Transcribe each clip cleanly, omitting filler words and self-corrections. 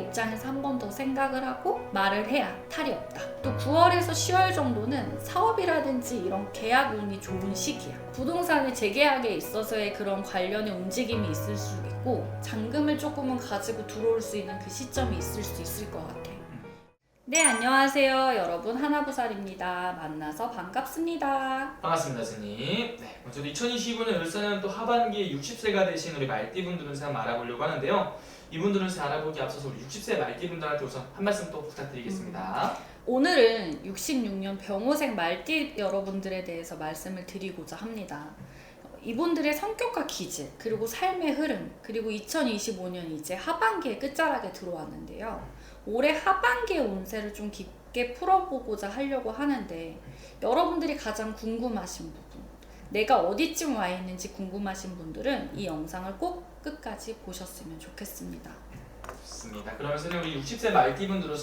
입장에서 한 번 더 생각을 하고 말을 해야 탈이 없다. 또 9월에서 10월 정도는 사업이라든지 이런 계약 운이 좋은 시기야. 부동산의 재계약에 있어서의 그런 관련의 움직임이 있을 수 있고 잔금을 조금은 가지고 들어올 수 있는 그 시점이 있을 수 있을 것 같아. 네, 안녕하세요. 여러분, 하나부살입니다. 만나서 반갑습니다. 반갑습니다, 스님. 네, 저도 2025년 을사년 또 하반기에 60세가 되신 우리 말띠분들은 한번 알아보려고 하는데요. 이분들은 알아보기 앞서서 우리 60세 말띠분들한테 우선 한 말씀 또 부탁드리겠습니다. 오늘은 66년 병호생 말띠 여러분들에 대해서 말씀을 드리고자 합니다. 이분들의 성격과 기질, 그리고 삶의 흐름, 그리고 2025년 이제 하반기의 끝자락에 들어왔는데요. 올해 하반기의 운세를 좀 깊게 풀어보고자 하려고 하는데 여러분들이 가장 궁금하신 부분, 내가 어디쯤 와 있는지 궁금하신 분들은 이 영상을 꼭 끝까지 보셨으면 좋겠습니다. 좋습니다. 그러면 선생님 우리 60세 말띠분들은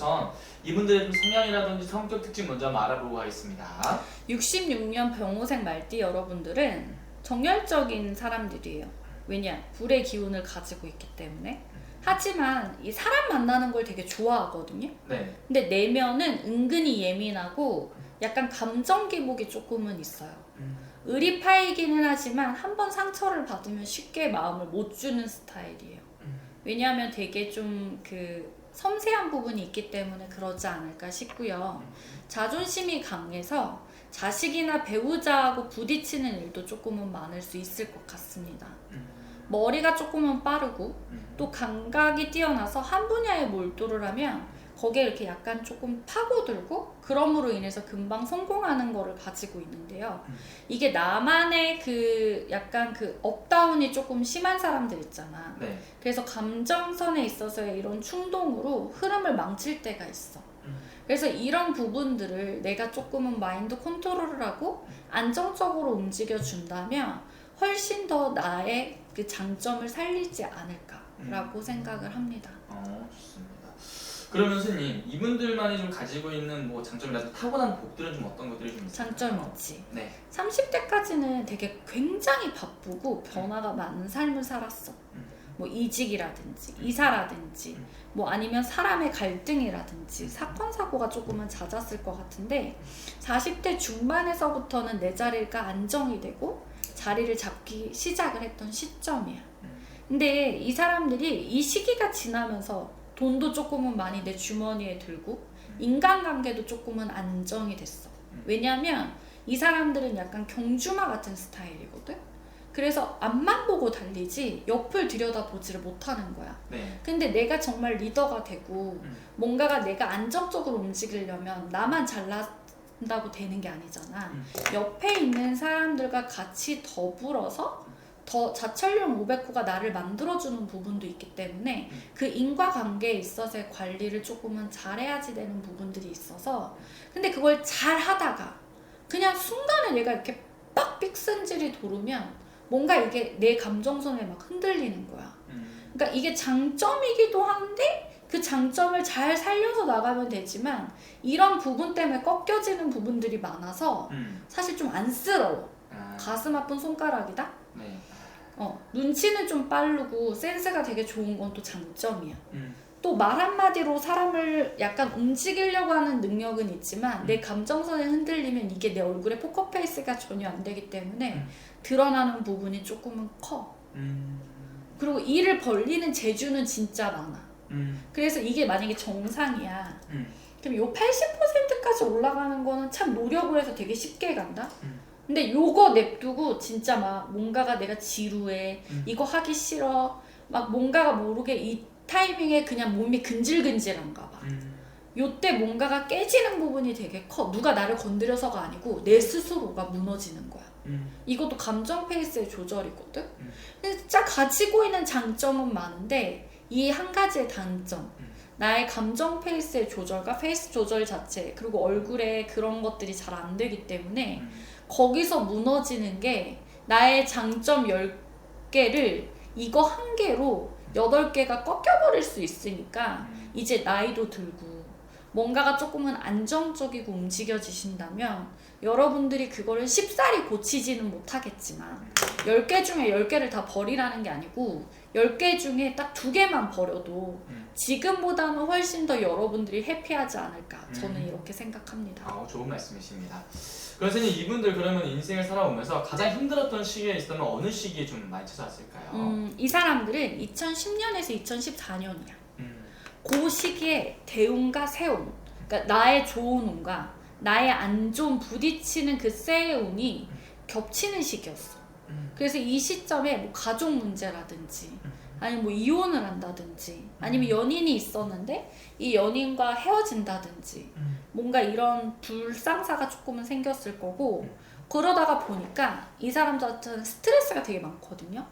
이분들의 좀 성향이라든지 성격 특징 먼저 한번 알아보고 가겠습니다. 66년 병호생 말띠 여러분들은 정열적인 사람들이에요. 왜냐? 불의 기운을 가지고 있기 때문에. 하지만 이 사람 만나는 걸 되게 좋아하거든요. 네. 근데 내면은 은근히 예민하고 약간 감정 기복이 조금은 있어요. 의리 파이기는 하지만 한번 상처를 받으면 쉽게 마음을 못 주는 스타일이에요. 왜냐하면 되게 좀 그 섬세한 부분이 있기 때문에 그러지 않을까 싶고요. 자존심이 강해서 자식이나 배우자하고 부딪히는 일도 조금은 많을 수 있을 것 같습니다. 머리가 조금은 빠르고 또 감각이 뛰어나서 한 분야에 몰두를 하면 거기에 이렇게 약간 조금 파고들고 그럼으로 인해서 금방 성공하는 거를 가지고 있는데요. 이게 나만의 그 약간 그 업다운이 조금 심한 사람들 있잖아. 네. 그래서 감정선에 있어서의 이런 충동으로 흐름을 망칠 때가 있어. 그래서 이런 부분들을 내가 조금은 마인드 컨트롤을 하고 안정적으로 움직여 준다면 훨씬 더 나의 그 장점을 살리지 않을까라고 생각을 합니다. 좋습니다. 그러면 선생님 이분들만이 좀 가지고 있는 뭐 장점이라든지 타고난 복들은 좀 어떤 것들이 좀 있을까요? 장점이 있지. 네. 30대까지는 되게 굉장히 바쁘고 변화가 많은 삶을 살았어. 뭐 이직이라든지 이사라든지 뭐 아니면 사람의 갈등이라든지 사건 사고가 조금은 잦았을 것 같은데 40대 중반에서부터는 내 자리가 안정이 되고 자리를 잡기 시작을 했던 시점이야. 근데 이 사람들이 이 시기가 지나면서 돈도 조금은 많이 내 주머니에 들고 인간관계도 조금은 안정이 됐어. 왜냐면 이 사람들은 약간 경주마 같은 스타일이거든. 그래서 앞만 보고 달리지 옆을 들여다보지를 못하는 거야. 네. 근데 내가 정말 리더가 되고 뭔가가 내가 안정적으로 움직이려면 나만 잘난다고 되는 게 아니잖아. 옆에 있는 사람들과 같이 더불어서 더 자철령 500호가 나를 만들어주는 부분도 있기 때문에 그 인과관계에 있어서의 관리를 조금은 잘해야지 되는 부분들이 있어서 근데 그걸 잘 하다가 그냥 순간에 내가 이렇게 빡 삑슨질이 도르면 뭔가 이게 내 감정선에 막 흔들리는 거야. 그러니까 이게 장점이기도 한데 그 장점을 잘 살려서 나가면 되지만 이런 부분 때문에 꺾여지는 부분들이 많아서 사실 좀 안쓰러워. 가슴 아픈 손가락이다? 네. 눈치는 좀 빠르고 센스가 되게 좋은 건 또 장점이야. 또 말 한마디로 사람을 약간 움직이려고 하는 능력은 있지만 내 감정선에 흔들리면 이게 내 얼굴에 포커페이스가 전혀 안 되기 때문에 드러나는 부분이 조금은 커. 그리고 일을 벌리는 재주는 진짜 많아. 그래서 이게 만약에 정상이야. 그럼 요 80%까지 올라가는 거는 참 노력을 해서 되게 쉽게 간다? 근데 요거 냅두고 진짜 막 뭔가가 내가 지루해, 이거 하기 싫어, 막 뭔가가 모르게 이 타이밍에 그냥 몸이 근질근질한가 봐. 요때 뭔가가 깨지는 부분이 되게 커. 누가 나를 건드려서가 아니고 내 스스로가 무너지는 거야. 이것도 감정 페이스의 조절이거든. 진짜 가지고 있는 장점은 많은데 이 한 가지의 단점, 나의 감정 페이스의 조절과 페이스 조절 자체 그리고 얼굴에 그런 것들이 잘 안 되기 때문에 거기서 무너지는 게 나의 장점 10개를 이거 한 개로 8개가 꺾여버릴 수 있으니까 이제 나이도 들고 뭔가가 조금은 안정적이고 움직여지신다면 여러분들이 그거를 쉽사리 고치지는 못하겠지만 10개 중에 10개를 다 버리라는 게 아니고 10개 중에 딱 2개만 버려도 지금보다는 훨씬 더 여러분들이 해피하지 않을까 저는 이렇게 생각합니다. 좋은 말씀이십니다. 그래서 이분들 그러면 인생을 살아오면서 가장 힘들었던 시기에 있었다면 어느 시기에 좀 많이 찾아왔을까요? 이 사람들은 2010년에서 2014년이야. 그 시기에 대운과 세운, 그러니까 나의 좋은 운과 나의 안 좋은 부딪히는 그 쇠의 운이 겹치는 시기였어. 그래서 이 시점에 뭐 가족 문제라든지 아니면 뭐 이혼을 한다든지 아니면 연인이 있었는데 이 연인과 헤어진다든지 뭔가 이런 불상사가 조금은 생겼을 거고, 그러다가 보니까 이 사람들한테는 스트레스가 되게 많거든요.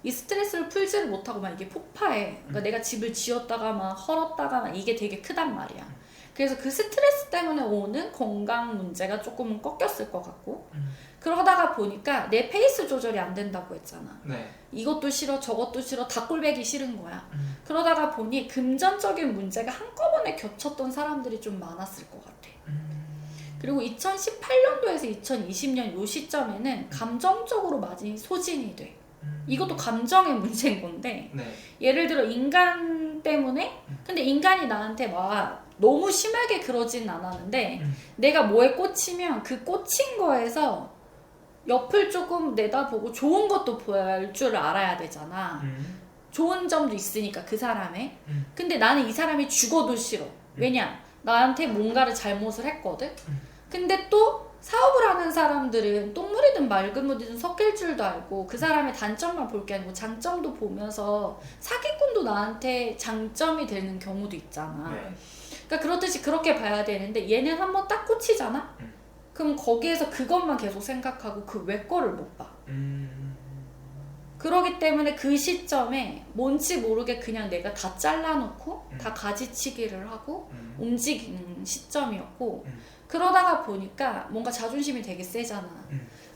이 스트레스를 풀지를 못하고 막 이게 폭파해. 그러니까 내가 집을 지었다가 막 헐었다가 막 이게 되게 크단 말이야. 그래서 그 스트레스 때문에 오는 건강 문제가 조금은 꺾였을 것 같고, 그러다가 보니까 내 페이스 조절이 안 된다고 했잖아. 네. 이것도 싫어 저것도 싫어 다 꼴배기 싫은 거야. 그러다가 보니 금전적인 문제가 한꺼번에 겹쳤던 사람들이 좀 많았을 것 같아. 그리고 2018년도에서 2020년 요 시점에는 감정적으로 많이 소진이 돼. 이것도 감정의 문제인 건데, 네. 예를 들어 인간 때문에, 근데 인간이 나한테 막 너무 심하게 그러진 않았는데 내가 뭐에 꽂히면 그 꽂힌 거에서 옆을 조금 내다보고 좋은 것도 볼 줄 알아야 되잖아. 좋은 점도 있으니까 그 사람의. 근데 나는 이 사람이 죽어도 싫어. 왜냐? 나한테 뭔가를 잘못을 했거든. 근데 또 사업을 하는 사람들은 똥물이든 맑은 물이든 섞일 줄도 알고 그 사람의 단점만 볼 게 아니고 장점도 보면서 사기꾼도 나한테 장점이 되는 경우도 있잖아. 네. 그러니까 그렇듯이 그렇게 봐야 되는데 얘는 한번 딱 꽂히잖아? 그럼 거기에서 그것만 계속 생각하고 그 외 거를 못 봐. 그러기 때문에 그 시점에 뭔지 모르게 그냥 내가 다 잘라놓고 다 가지치기를 하고 움직이는 시점이었고, 그러다가 보니까 뭔가 자존심이 되게 세잖아.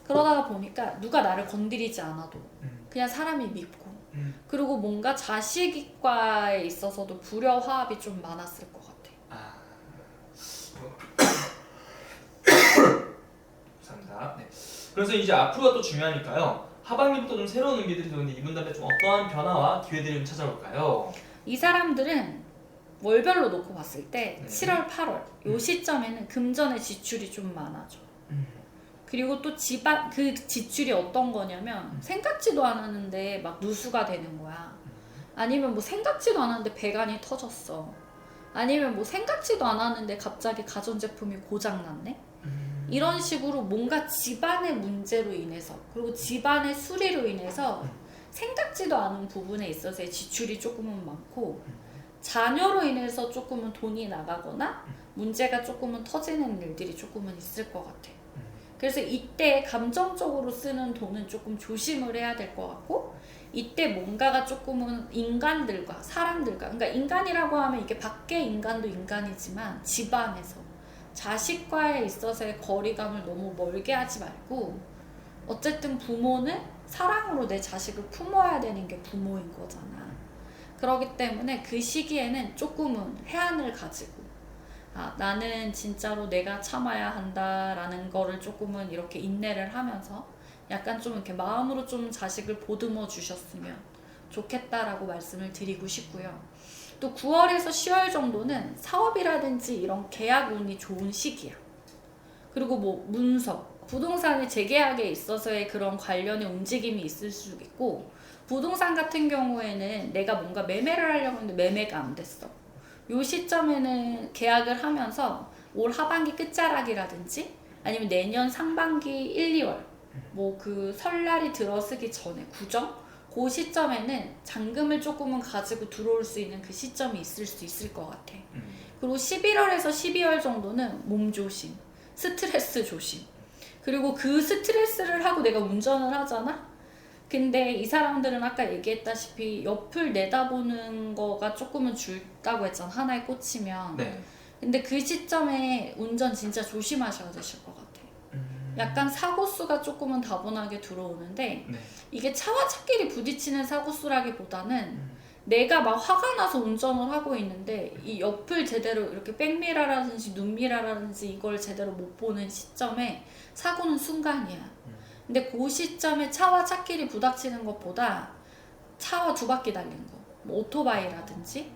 그러다가 보니까 누가 나를 건드리지 않아도 그냥 사람이 밉고, 그리고 뭔가 자식과에 있어서도 불화 화합이 좀 많았을 것 같아. 감사합니다. 네. 그래서 이제 앞으로가 또 중요하니까요. 하반기부터 좀 새로운 의미들이 들어오는데 이분들한테 좀 어떠한 변화와 기회들이 좀 찾아올까요? 이 사람들은 월별로 놓고 봤을 때 네. 7월, 8월 요 시점에는 금전의 지출이 좀 많아져. 그리고 또 집안 그 지출이 어떤 거냐면 생각지도 않았는데 막 누수가 되는 거야. 아니면 뭐 생각지도 않았는데 배관이 터졌어. 아니면 뭐 생각지도 않았는데 갑자기 가전제품이 고장났네? 이런 식으로 뭔가 집안의 문제로 인해서, 그리고 집안의 수리로 인해서 생각지도 않은 부분에 있어서의 지출이 조금은 많고, 자녀로 인해서 조금은 돈이 나가거나 문제가 조금은 터지는 일들이 조금은 있을 것 같아. 그래서 이때 감정적으로 쓰는 돈은 조금 조심을 해야 될 것 같고, 이때 뭔가가 조금은 인간들과 사람들과, 그러니까 인간이라고 하면 이게 밖의 인간도 인간이지만 집안에서 자식과에 있어서의 거리감을 너무 멀게 하지 말고, 어쨌든 부모는 사랑으로 내 자식을 품어야 되는 게 부모인 거잖아. 그렇기 때문에 그 시기에는 조금은 해안을 가지고, 나는 진짜로 내가 참아야 한다라는 거를 조금은 이렇게 인내를 하면서 약간 좀 이렇게 마음으로 좀 자식을 보듬어 주셨으면 좋겠다라고 말씀을 드리고 싶고요. 또 9월에서 10월 정도는 사업이라든지 이런 계약 운이 좋은 시기야. 그리고 뭐 문서, 부동산의 재계약에 있어서의 그런 관련의 움직임이 있을 수 있고, 부동산 같은 경우에는 내가 뭔가 매매를 하려고 했는데 매매가 안 됐어. 요 시점에는 계약을 하면서 올 하반기 끝자락이라든지 아니면 내년 상반기 1, 2월 뭐 그 설날이 들어서기 전에 구정? 그 시점에는 잔금을 조금은 가지고 들어올 수 있는 그 시점이 있을 수 있을 것 같아. 그리고 11월에서 12월 정도는 몸 조심, 스트레스 조심. 그리고 그 스트레스를 하고 내가 운전을 하잖아? 근데 이 사람들은 아까 얘기했다시피 옆을 내다보는 거가 조금은 줄다고 했잖아, 하나에 꽂히면. 네. 근데 그 시점에 운전 진짜 조심하셔야 되실 것 같아. 약간 사고수가 조금은 다분하게 들어오는데, 네. 이게 차와 차끼리 부딪히는 사고수라기보다는 내가 막 화가 나서 운전을 하고 있는데 이 옆을 제대로 이렇게 백미러라든지 눈미러라든지 이걸 제대로 못 보는 시점에 사고는 순간이야. 근데 그 시점에 차와 차끼리 부닥치는 것보다 차와 두 바퀴 달린 거, 뭐 오토바이라든지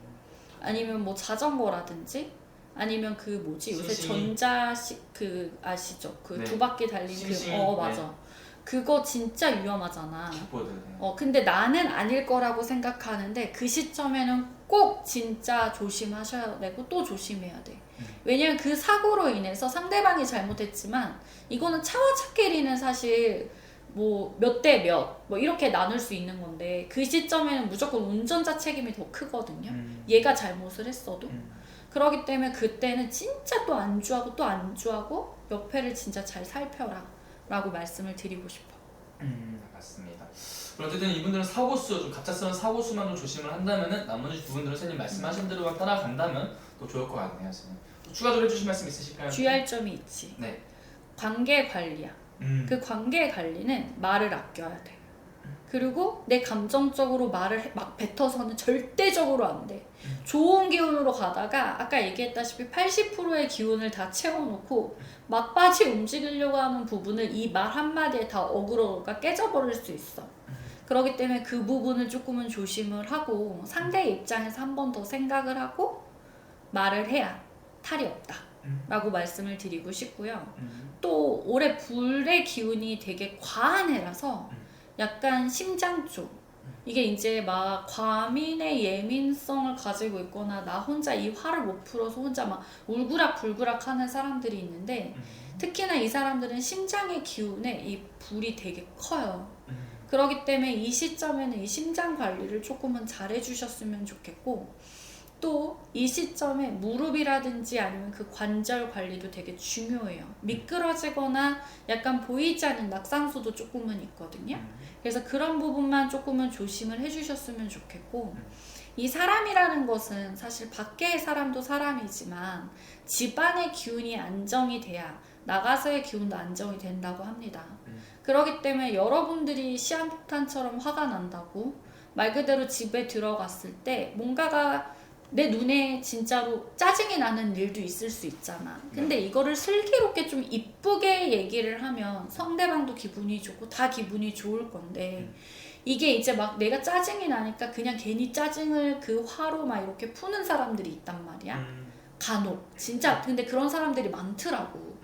아니면 뭐 자전거라든지 아니면 그 뭐지 요새 싱싱이. 그 아시죠? 그 네. 두 바퀴 달린 싱싱이. 맞아. 네. 그거 진짜 위험하잖아. 킥보드. 네. 근데 나는 아닐 거라고 생각하는데 그 시점에는 꼭 진짜 조심하셔야 되고 또 조심해야 돼. 왜냐면 그 사고로 인해서 상대방이 잘못했지만 이거는 차와 차끼리는 사실 뭐 몇 대 몇 뭐 이렇게 나눌 수 있는 건데 그 시점에는 무조건 운전자 책임이 더 크거든요. 얘가 잘못을 했어도. 그렇기 때문에 그때는 진짜 또 안주하고 또 안주하고 옆에를 진짜 잘 살펴라 라고 말씀을 드리고 싶어. 맞습니다. 그럼 어쨌든 이분들은 사고수, 좀 갑작스러운 사고수만 좀 조심을 한다면은 나머지 두 분들은 선생님 말씀하신 대로만 따라간다면 또 좋을 것 같네요. 선생님. 추가적으로 해주실 말씀 있으실까요? 주의할 점이 있지. 네. 관계 관리야. 그 관계 관리는 말을 아껴야 돼. 그리고 내 감정적으로 말을 막 뱉어서는 절대적으로 안 돼. 좋은 기운으로 가다가 아까 얘기했다시피 80%의 기운을 다 채워놓고 막바지 움직이려고 하는 부분을 이 말 한마디에 다 어그로가 깨져버릴 수 있어. 그렇기 때문에 그 부분을 조금은 조심을 하고 상대의 입장에서 한 번 더 생각을 하고 말을 해야 탈이 없다 라고 말씀을 드리고 싶고요. 또 올해 불의 기운이 되게 과한 해라서 약간 심장 쪽 이게 이제 막 과민의 예민성을 가지고 있거나 나 혼자 이 화를 못 풀어서 혼자 막 울그락불그락 하는 사람들이 있는데 특히나 이 사람들은 심장의 기운에 이 불이 되게 커요. 그렇기 때문에 이 시점에는 이 심장 관리를 조금은 잘 해주셨으면 좋겠고 또 이 시점에 무릎이라든지 아니면 그 관절 관리도 되게 중요해요. 미끄러지거나 약간 보이지 않는 낙상수도 조금은 있거든요. 그래서 그런 부분만 조금은 조심을 해주셨으면 좋겠고 이 사람이라는 것은 사실 밖의 사람도 사람이지만 집안의 기운이 안정이 돼야 나가서의 기운도 안정이 된다고 합니다. 그렇기 때문에 여러분들이 시한폭탄처럼 화가 난다고 말 그대로 집에 들어갔을 때 뭔가가 내 눈에 진짜로 짜증이 나는 일도 있을 수 있잖아. 근데 이거를 슬기롭게 좀 이쁘게 얘기를 하면 상대방도 기분이 좋고 다 기분이 좋을 건데 이게 이제 막 내가 짜증이 나니까 그냥 괜히 짜증을 그 화로 막 이렇게 푸는 사람들이 있단 말이야. 간혹 진짜 근데 그런 사람들이 많더라고.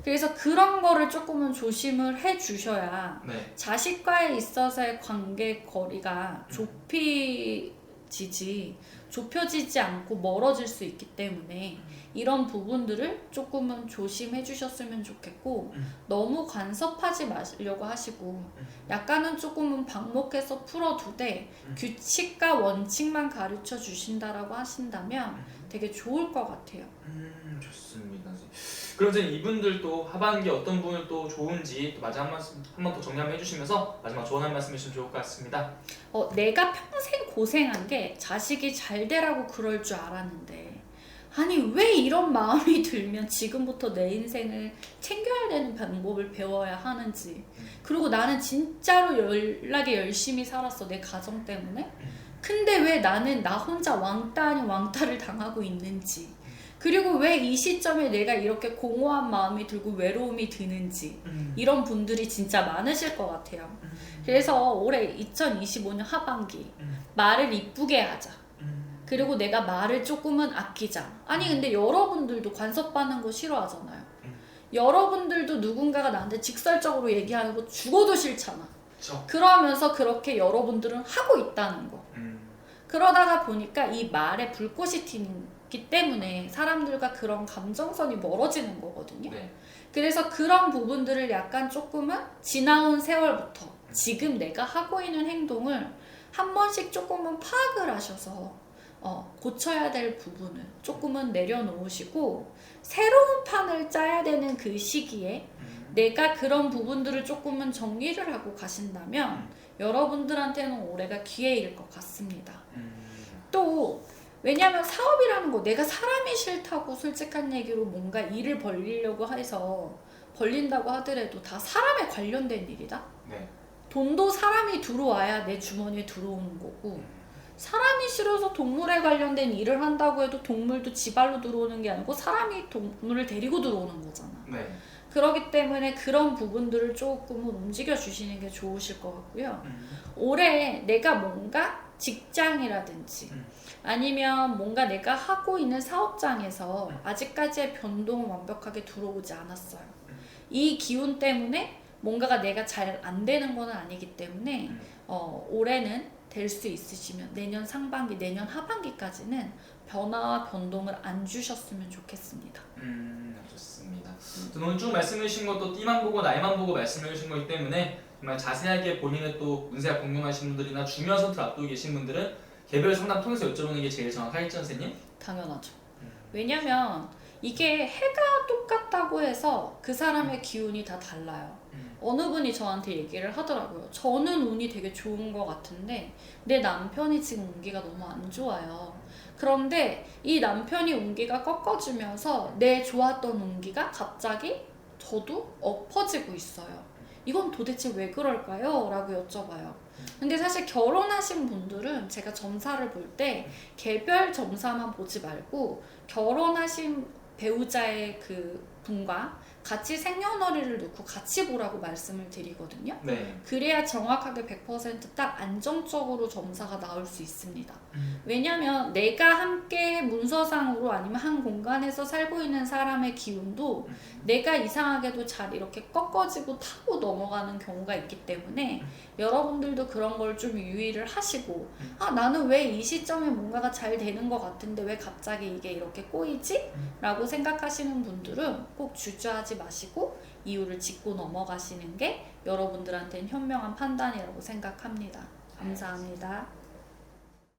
그래서 그런 거를 조금은 조심을 해 주셔야 네. 자식과에 있어서의 관계 거리가 좁혀지지 않고 멀어질 수 있기 때문에 이런 부분들을 조금은 조심해 주셨으면 좋겠고 너무 간섭하지 마시려고 하시고 약간은 조금은 방목해서 풀어두되 규칙과 원칙만 가르쳐 주신다라고 하신다면 되게 좋을 것 같아요. 좋습니다. 그럼 이제 이분들도 하반기 어떤 부분을 또 좋은지 또 마지막 한 번 더 정리 한번 해주시면서 마지막 조언 한 말씀 해주시면 좋을 것 같습니다. 내가 평생 고생한 게 자식이 잘 되라고 그럴 줄 알았는데 아니 왜 이런 마음이 들면 지금부터 내 인생을 챙겨야 되는 방법을 배워야 하는지 그리고 나는 진짜로 연락에 열심히 살았어 내 가정 때문에 근데 왜 나는 나 혼자 왕따 아닌 왕따를 당하고 있는지 그리고 왜 이 시점에 내가 이렇게 공허한 마음이 들고 외로움이 드는지 이런 분들이 진짜 많으실 것 같아요. 그래서 올해 2025년 하반기 말을 이쁘게 하자. 그리고 내가 말을 조금은 아끼자. 아니 근데 여러분들도 간섭받는 거 싫어하잖아요. 여러분들도 누군가가 나한테 직설적으로 얘기하는 거 죽어도 싫잖아. 그쵸. 그러면서 그렇게 여러분들은 하고 있다는 거. 그러다가 보니까 이 말에 불꽃이 튀기 때문에 사람들과 그런 감정선이 멀어지는 거거든요. 네. 그래서 그런 부분들을 약간 조금은 지나온 세월부터 지금 내가 하고 있는 행동을 한 번씩 조금은 파악을 하셔서 고쳐야 될 부분을 조금은 내려놓으시고 새로운 판을 짜야 되는 그 시기에 내가 그런 부분들을 조금은 정리를 하고 가신다면 여러분들한테는 올해가 기회일 것 같습니다. 또 왜냐하면 사업이라는 거 내가 사람이 싫다고 솔직한 얘기로 뭔가 일을 벌리려고 해서 벌린다고 하더라도 다 사람에 관련된 일이다. 네. 돈도 사람이 들어와야 내 주머니에 들어오는 거고 사람이 싫어서 동물에 관련된 일을 한다고 해도 동물도 지발로 들어오는 게 아니고 사람이 동물을 데리고 들어오는 거잖아. 네. 그렇기 때문에 그런 부분들을 조금은 움직여 주시는 게 좋으실 것 같고요. 올해 내가 뭔가 직장이라든지 아니면 뭔가 내가 하고 있는 사업장에서 아직까지의 변동은 완벽하게 들어오지 않았어요. 이 기운 때문에 뭔가가 내가 잘 안 되는 건 아니기 때문에 올해는 될 수 있으시면 내년 상반기, 내년 하반기까지는 변화와 변동을 안 주셨으면 좋겠습니다. 좋습니다. 오늘 쭉 말씀해 주신 것도 띠만 보고 나이만 보고 말씀해 주신 거기 때문에 정말 자세하게 본인의 또 운세가 궁금하신 분들이나 중요한 선택을 앞두고 계신 분들은 개별 상담 통해서 여쭤보는 게 제일 정확하겠죠, 선생님? 당연하죠. 왜냐면 이게 해가 똑같다고 해서 그 사람의 기운이 다 달라요. 어느 분이 저한테 얘기를 하더라고요. 저는 운이 되게 좋은 것 같은데 내 남편이 지금 운기가 너무 안 좋아요. 그런데 이 남편이 운기가 꺾어지면서 내 좋았던 운기가 갑자기 저도 엎어지고 있어요. 이건 도대체 왜 그럴까요? 라고 여쭤봐요. 근데 사실 결혼하신 분들은 제가 점사를 볼 때 개별 점사만 보지 말고 결혼하신 배우자의 그 분과 같이 생년월일을 넣고 같이 보라고 말씀을 드리거든요. 네. 그래야 정확하게 100% 딱 안정적으로 점사가 나올 수 있습니다. 왜냐면 내가 함께 문서상으로 아니면 한 공간에서 살고 있는 사람의 기운도 내가 이상하게도 잘 이렇게 꺾어지고 타고 넘어가는 경우가 있기 때문에 여러분들도 그런 걸 좀 유의를 하시고 나는 왜 이 시점에 뭔가가 잘 되는 것 같은데 왜 갑자기 이게 이렇게 꼬이지? 라고 생각하시는 분들은 꼭 주저하지 마시고 이유를 짚고 넘어가시는 게 여러분들한테는 현명한 판단이라고 생각합니다. 감사합니다.